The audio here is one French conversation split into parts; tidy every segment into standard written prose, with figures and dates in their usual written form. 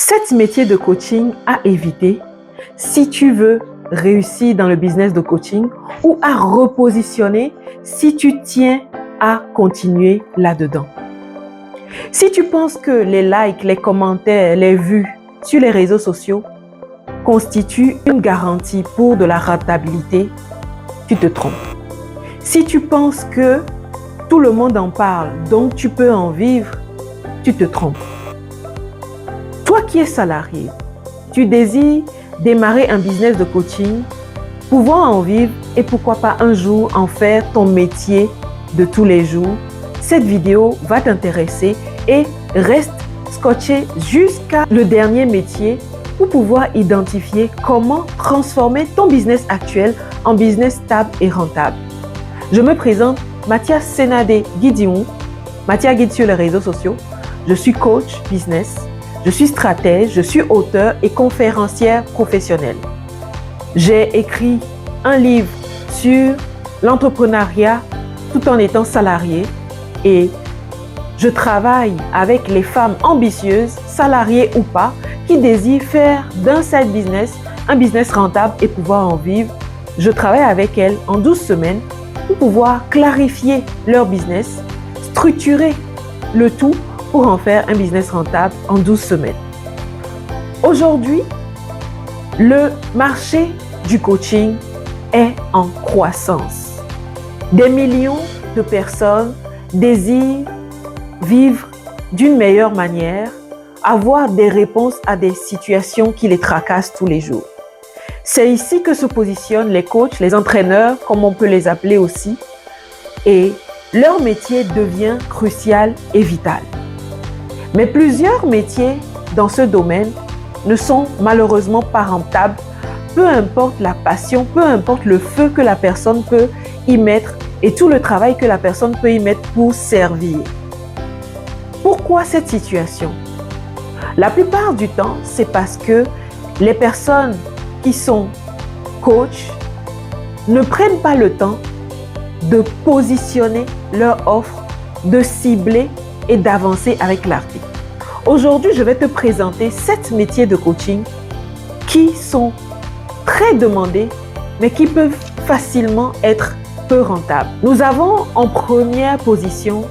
7 métiers de coaching à éviter si tu veux réussir dans le business de coaching ou à repositionner si tu tiens à continuer là-dedans. Si tu penses que les likes, les commentaires, les vues sur les réseaux sociaux constituent une garantie pour de la rentabilité, tu te trompes. Si tu penses que tout le monde en parle, donc tu peux en vivre, tu te trompes. Toi qui es salarié, tu désires démarrer un business de coaching, pouvoir en vivre et pourquoi pas un jour en faire ton métier de tous les jours. Cette vidéo va t'intéresser et reste scotché jusqu'à le dernier métier pour pouvoir identifier comment transformer ton business actuel en business stable et rentable. Je me présente Mathias Senade Gidiou, Mathias Guide sur les réseaux sociaux. Je suis coach business, je suis stratège, je suis auteur et conférencière professionnelle. J'ai écrit un livre sur l'entrepreneuriat tout en étant salarié et je travaille avec les femmes ambitieuses, salariées ou pas, qui désirent faire d'un side business un business rentable et pouvoir en vivre. Je travaille avec elles en 12 semaines pour pouvoir clarifier leur business, structurer le tout pour en faire un business rentable en 12 semaines. Aujourd'hui, le marché du coaching est en croissance. Des millions de personnes désirent vivre d'une meilleure manière, avoir des réponses à des situations qui les tracassent tous les jours. C'est ici que se positionnent les coachs, les entraîneurs, comme on peut les appeler aussi, et leur métier devient crucial et vital. Mais plusieurs métiers dans ce domaine ne sont malheureusement pas rentables, peu importe la passion, peu importe le feu que la personne peut y mettre et tout le travail que la personne peut y mettre pour servir. Pourquoi cette situation? La plupart du temps, c'est parce que les personnes qui sont coachs ne prennent pas le temps de positionner leur offre, de cibler et d'avancer avec l'article. Aujourd'hui, je vais te présenter 7 métiers de coaching qui sont très demandés, mais qui peuvent facilement être peu rentables. Nous avons en première position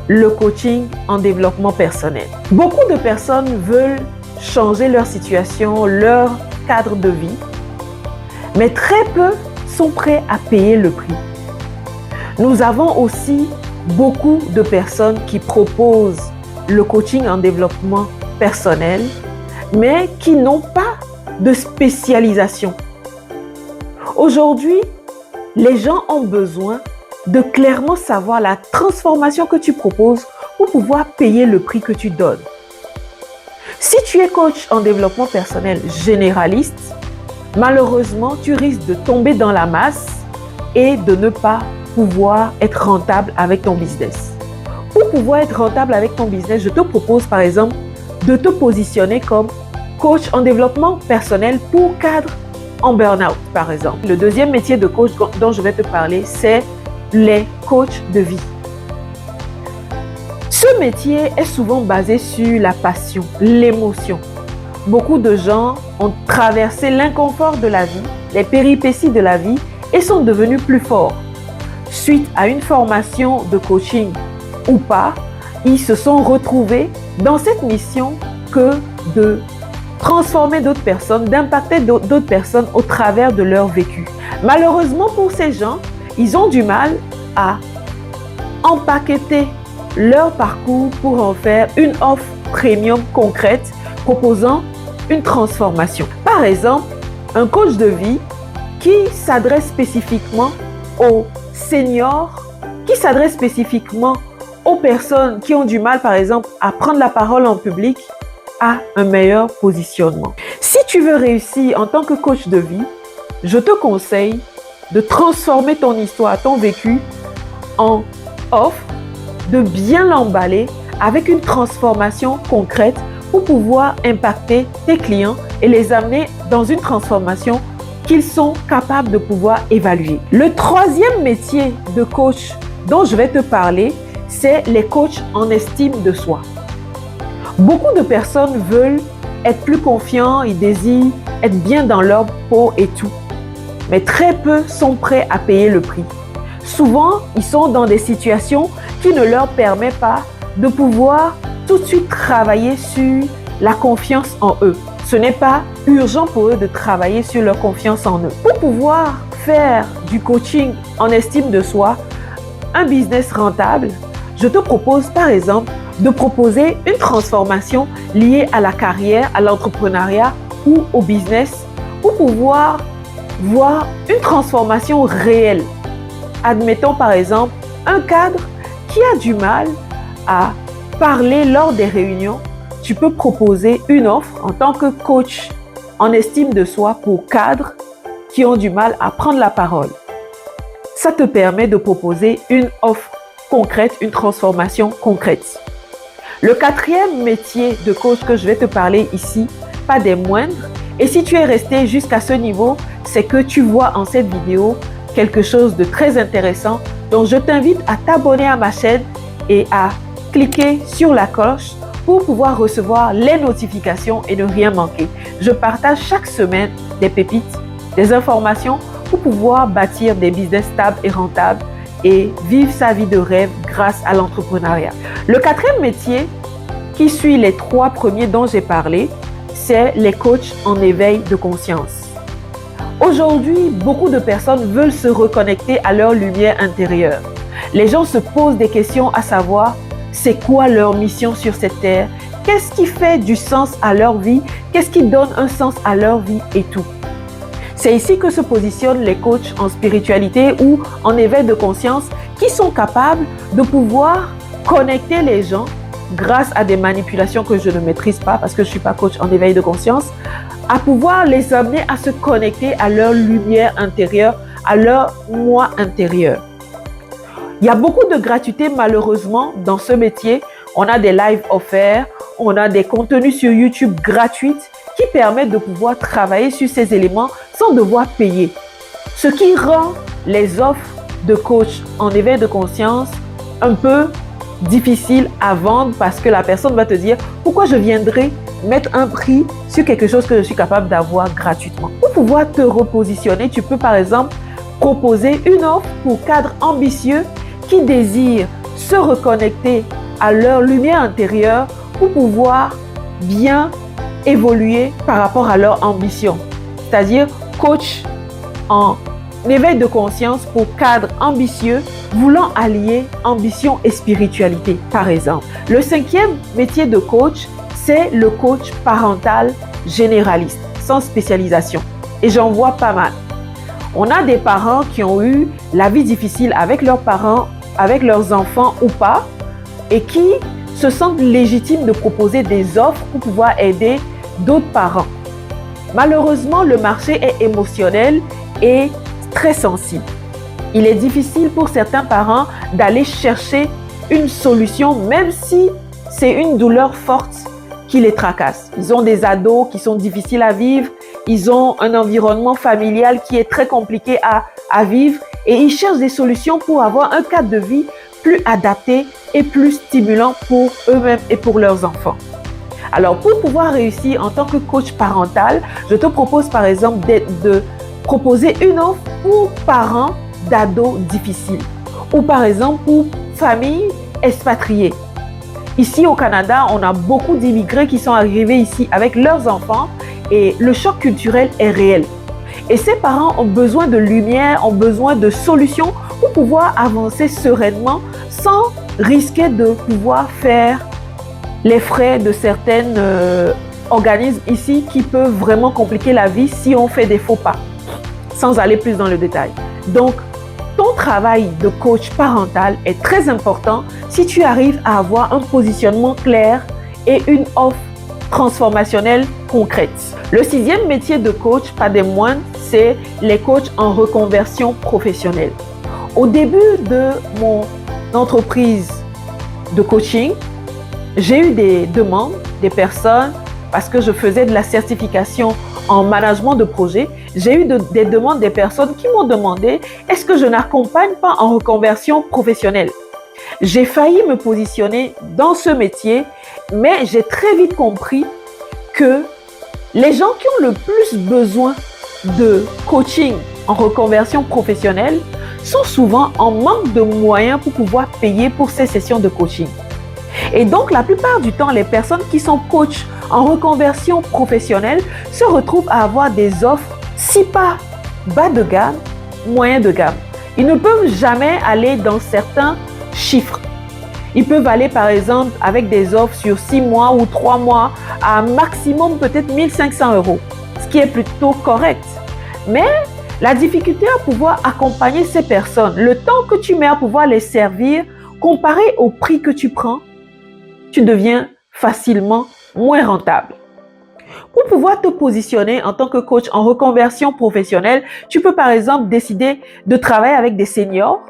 le coaching en développement personnel. Beaucoup de personnes veulent changer leur situation, leur cadre de vie, mais très peu sont prêts à payer le prix. Nous avons aussi beaucoup de personnes qui proposent le coaching en développement personnel, mais qui n'ont pas de spécialisation. Aujourd'hui, les gens ont besoin de clairement savoir la transformation que tu proposes pour pouvoir payer le prix que tu donnes. Si tu es coach en développement personnel généraliste, malheureusement, tu risques de tomber dans la masse et de ne pas pouvoir être rentable avec ton business. Pour pouvoir être rentable avec ton business, je te propose par exemple de te positionner comme coach en développement personnel pour cadre en burn-out par exemple. Le deuxième métier de coach dont je vais te parler, c'est les coachs de vie. Ce métier est souvent basé sur la passion, l'émotion. Beaucoup de gens ont traversé l'inconfort de la vie, les péripéties de la vie et sont devenus plus forts. Suite à une formation de coaching ou pas, ils se sont retrouvés dans cette mission que de transformer d'autres personnes, d'impacter d'autres personnes au travers de leur vécu. Malheureusement pour ces gens, ils ont du mal à empaqueter leur parcours pour en faire une offre premium concrète proposant une transformation. Par exemple, un coach de vie qui s'adresse spécifiquement aux seniors, qui s'adresse spécifiquement aux personnes qui ont du mal, par exemple, à prendre la parole en public, a un meilleur positionnement. Si tu veux réussir en tant que coach de vie, je te conseille de transformer ton histoire, ton vécu en offre, de bien l'emballer avec une transformation concrète pour pouvoir impacter tes clients et les amener dans une transformation qu'ils sont capables de pouvoir évaluer. Le troisième métier de coach dont je vais te parler, c'est les coachs en estime de soi. Beaucoup de personnes veulent être plus confiants, ils désirent être bien dans leur peau et tout. Mais très peu sont prêts à payer le prix. Souvent, ils sont dans des situations qui ne leur permettent pas de pouvoir tout de suite travailler sur la confiance en eux. Ce n'est pas urgent pour eux de travailler sur leur confiance en eux. Pour pouvoir faire du coaching en estime de soi, un business rentable, je te propose par exemple de proposer une transformation liée à la carrière, à l'entrepreneuriat ou au business pour pouvoir voir une transformation réelle. Admettons par exemple un cadre qui a du mal à parler lors des réunions. Tu peux proposer une offre en tant que coach en estime de soi pour cadres qui ont du mal à prendre la parole. Ça te permet de proposer une offre concrète, une transformation concrète. Le quatrième métier de coach que je vais te parler ici, pas des moindres, et si tu es resté jusqu'à ce niveau, c'est que tu vois en cette vidéo quelque chose de très intéressant. Donc, je t'invite à t'abonner à ma chaîne et à cliquer sur la cloche pour pouvoir recevoir les notifications et ne rien manquer. Je partage chaque semaine des pépites, des informations pour pouvoir bâtir des business stables et rentables et vivre sa vie de rêve grâce à l'entrepreneuriat. Le quatrième métier qui suit les trois premiers dont j'ai parlé, c'est les coachs en éveil de conscience. Aujourd'hui, beaucoup de personnes veulent se reconnecter à leur lumière intérieure. Les gens se posent des questions à savoir c'est quoi leur mission sur cette terre, qu'est-ce qui fait du sens à leur vie, qu'est-ce qui donne un sens à leur vie et tout. C'est ici que se positionnent les coachs en spiritualité ou en éveil de conscience qui sont capables de pouvoir connecter les gens grâce à des manipulations que je ne maîtrise pas parce que je ne suis pas coach en éveil de conscience, à pouvoir les amener à se connecter à leur lumière intérieure, à leur moi intérieur. Il y a beaucoup de gratuité malheureusement dans ce métier. On a des lives offerts, on a des contenus sur YouTube gratuits qui permettent de pouvoir travailler sur ces éléments sans devoir payer. Ce qui rend les offres de coach en éveil de conscience un peu difficiles à vendre parce que la personne va te dire pourquoi je viendrais mettre un prix sur quelque chose que je suis capable d'avoir gratuitement. Pour pouvoir te repositionner, tu peux par exemple proposer une offre pour cadres ambitieux qui désirent se reconnecter à leur lumière intérieure pour pouvoir bien évoluer par rapport à leur ambition. C'est-à-dire coach en éveil de conscience pour cadres ambitieux voulant allier ambition et spiritualité, par exemple. Le cinquième métier de coach, c'est le coach parental généraliste, sans spécialisation. Et j'en vois pas mal. On a des parents qui ont eu la vie difficile avec leurs parents, avec leurs enfants ou pas, et qui se sentent légitimes de proposer des offres pour pouvoir aider d'autres parents. Malheureusement, le marché est émotionnel et très sensible. Il est difficile pour certains parents d'aller chercher une solution, même si c'est une douleur forte qui les tracasse. Ils ont des ados qui sont difficiles à vivre, ils ont un environnement familial qui est très compliqué à vivre et ils cherchent des solutions pour avoir un cadre de vie plus adapté et plus stimulant pour eux-mêmes et pour leurs enfants. Alors, pour pouvoir réussir en tant que coach parental, je te propose par exemple de proposer une offre pour parents d'ados difficiles ou par exemple pour familles expatriées. Ici au Canada, on a beaucoup d'immigrés qui sont arrivés ici avec leurs enfants et le choc culturel est réel. Et ces parents ont besoin de lumière, ont besoin de solutions pour pouvoir avancer sereinement sans risquer de pouvoir faire les frais de certains organismes ici qui peuvent vraiment compliquer la vie si on fait des faux pas, sans aller plus dans le détail. Donc, ton travail de coach parental est très important si tu arrives à avoir un positionnement clair et une offre transformationnelle concrète. Le sixième métier de coach, pas des moindres, c'est les coachs en reconversion professionnelle. Au début de mon entreprise de coaching, j'ai eu des demandes des personnes parce que je faisais de la certification en management de projet. J'ai eu des demandes des personnes qui m'ont demandé est-ce que je n'accompagne pas en reconversion professionnelle. J'ai failli me positionner dans ce métier, mais j'ai très vite compris que les gens qui ont le plus besoin de coaching en reconversion professionnelle sont souvent en manque de moyens pour pouvoir payer pour ces sessions de coaching. Et donc, la plupart du temps, les personnes qui sont coachs en reconversion professionnelle se retrouvent à avoir des offres, si pas bas de gamme, moyen de gamme. Ils ne peuvent jamais aller dans certains chiffres. Ils peuvent aller par exemple avec des offres sur 6 mois ou 3 mois à maximum peut-être 1 500 €, ce qui est plutôt correct. Mais la difficulté à pouvoir accompagner ces personnes, le temps que tu mets à pouvoir les servir, comparé au prix que tu prends, tu deviens facilement moins rentable. Pour pouvoir te positionner en tant que coach en reconversion professionnelle, tu peux par exemple décider de travailler avec des seniors,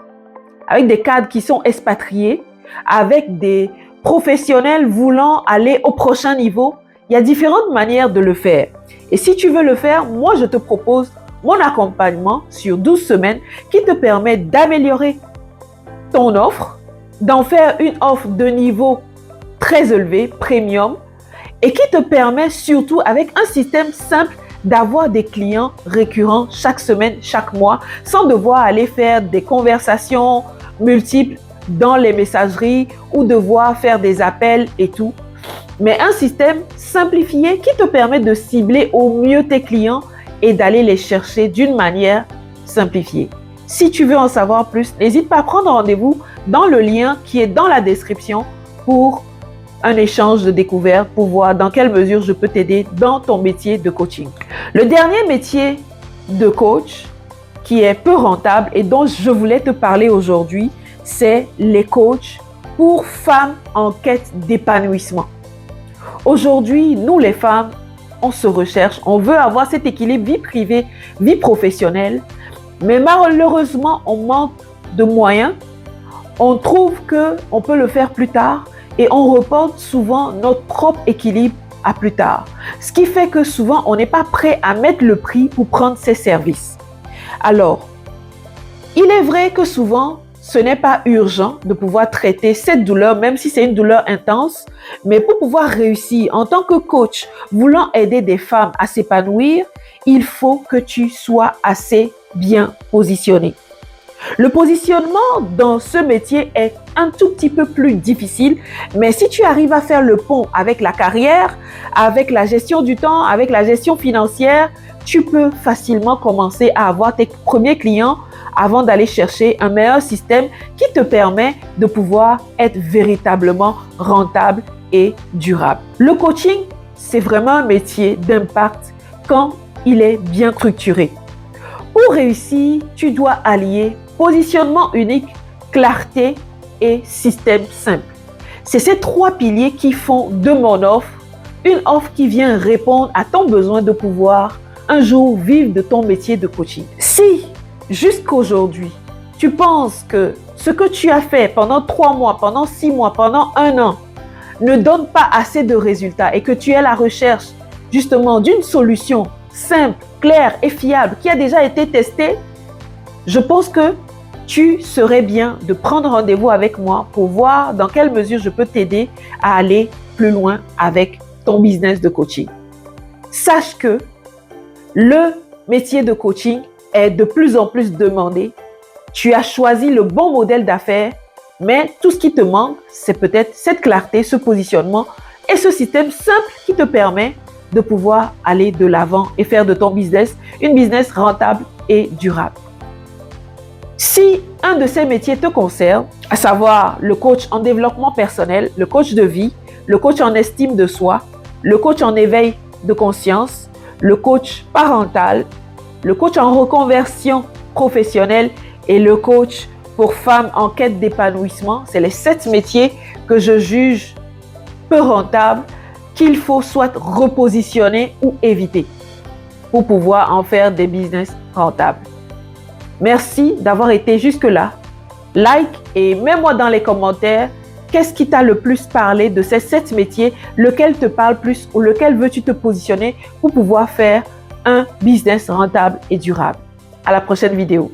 avec des cadres qui sont expatriés, avec des professionnels voulant aller au prochain niveau. Il y a différentes manières de le faire. Et si tu veux le faire, moi je te propose mon accompagnement sur 12 semaines qui te permet d'améliorer ton offre, d'en faire une offre de niveau très élevé, premium, et qui te permet surtout avec un système simple d'avoir des clients récurrents chaque semaine, chaque mois, sans devoir aller faire des conversations multiples dans les messageries ou devoir faire des appels et tout. Mais un système simplifié qui te permet de cibler au mieux tes clients et d'aller les chercher d'une manière simplifiée. Si tu veux en savoir plus, n'hésite pas à prendre rendez-vous dans le lien qui est dans la description pour un échange de découverte pour voir dans quelle mesure je peux t'aider dans ton métier de coaching. Le dernier métier de coach qui est peu rentable et dont je voulais te parler aujourd'hui, c'est les coachs pour femmes en quête d'épanouissement. Aujourd'hui, nous les femmes, on se recherche, on veut avoir cet équilibre vie privée, vie professionnelle, mais malheureusement, on manque de moyens. On trouve qu'on peut le faire plus tard et on reporte souvent notre propre équilibre à plus tard. Ce qui fait que souvent, on n'est pas prêt à mettre le prix pour prendre ces services. Alors, il est vrai que souvent, ce n'est pas urgent de pouvoir traiter cette douleur, même si c'est une douleur intense, mais pour pouvoir réussir en tant que coach, voulant aider des femmes à s'épanouir, il faut que tu sois assez bien positionné. Le positionnement dans ce métier est un tout petit peu plus difficile, mais si tu arrives à faire le pont avec la carrière, avec la gestion du temps, avec la gestion financière, tu peux facilement commencer à avoir tes premiers clients avant d'aller chercher un meilleur système qui te permet de pouvoir être véritablement rentable et durable. Le coaching, c'est vraiment un métier d'impact quand il est bien structuré. Pour réussir, tu dois allier positionnement unique, clarté et système simple. C'est ces 3 piliers qui font de mon offre une offre qui vient répondre à ton besoin de pouvoir un jour vivre de ton métier de coaching. Si jusqu'aujourd'hui, tu penses que ce que tu as fait pendant 3 mois, pendant 6 mois, pendant 1 an ne donne pas assez de résultats et que tu es à la recherche justement d'une solution simple, claire et fiable qui a déjà été testée, je pense que tu serais bien de prendre rendez-vous avec moi pour voir dans quelle mesure je peux t'aider à aller plus loin avec ton business de coaching. Sache que le métier de coaching est de plus en plus demandé. Tu as choisi le bon modèle d'affaires, mais tout ce qui te manque, c'est peut-être cette clarté, ce positionnement et ce système simple qui te permet de pouvoir aller de l'avant et faire de ton business une business rentable et durable. Si un de ces métiers te concerne, à savoir le coach en développement personnel, le coach de vie, le coach en estime de soi, le coach en éveil de conscience, le coach parental, le coach en reconversion professionnelle et le coach pour femmes en quête d'épanouissement, c'est les 7 métiers que je juge peu rentables qu'il faut soit repositionner ou éviter pour pouvoir en faire des business rentables. Merci d'avoir été jusque-là. Like et mets-moi dans les commentaires qu'est-ce qui t'a le plus parlé de ces 7 métiers, lequel te parle plus ou lequel veux-tu te positionner pour pouvoir faire un business rentable et durable. À la prochaine vidéo.